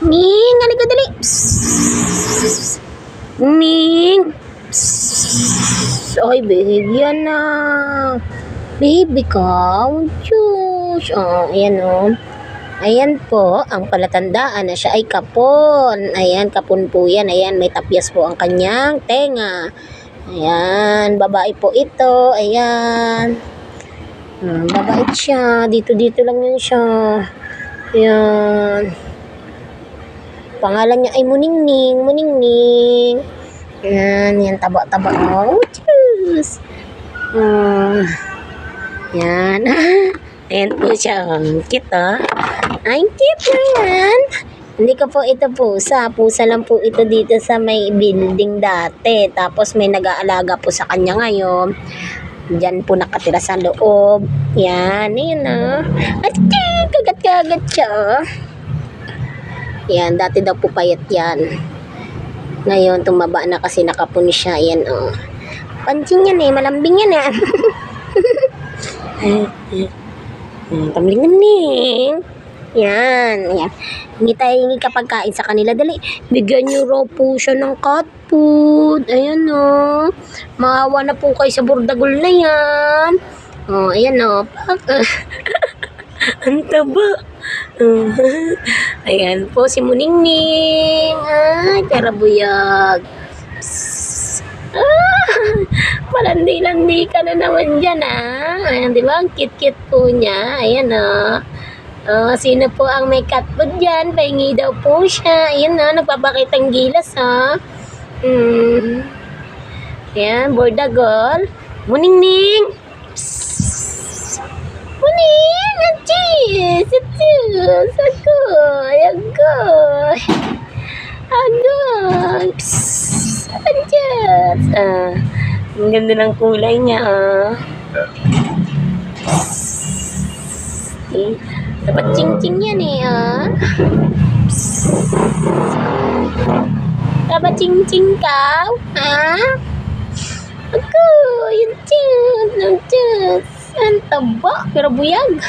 Ning, halika dali. Psst. Ning. Psst. Ay, baby, yan na. Baby ka. Diyos. Oh, ayan oh. Ayan po, ang palatandaan na siya ay kapon. Ayan, kapon po yan. Ayan, may tapyas po ang kanyang tenga. Ayan, babae po ito. Ayan. Babait siya. Dito lang yun siya. Ayan. Pangalan niya ay Muningning. Muningning. Ayan, yan, taba-taba. Oh, Diyos. Yan. Ayan po siya. Cute, oh. Ay, cute naman. Hindi ko po ito pusa. Pusa lang po ito dito sa may building dati. Tapos may nag-aalaga po sa kanya ngayon. Diyan po nakatira sa loob. Yan. Ayan, oh. At kagat-kagat siya, oh. Yan. Dati daw po payat yan. Ngayon, tumaba na kasi nakapun siya. Ayan, oh. Pansin yan eh. Malambing yan eh. Tamling-ning. Yan. Yan. Hindi tayo hingi kapag kain sa kanila. Dali. Bigyan nyo raw po siya ng cat food. Ayan o. Maawa na po kayo sa burdagol na yan. O, ayan o. Ang taba. Ayan po si Muningning. Ay, karabuyag. Malandi-landi ka na naman dyan, ah. Ayan, di ba? Ang cute-cute po niya. Ayan, ah. Sino po ang may cat food dyan? Pahingi daw po siya. Ayan, ah. Nagpapakitang gilas, ah. Ayan, bordagol. Muningning! Psst. Muning! Achis! Achis! Agoy! Agoy! Agoy! Psst. Achis! Ang ganda ng kulay niya, ah. Dapat ching-ching yan eh, ah. Dapat ching-ching ka, ah. Ako, yung cute, yung cute. Ang taba, pero buyag.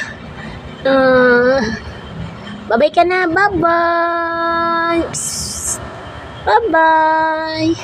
Bye-bye ka na, bye-bye. Bye-bye.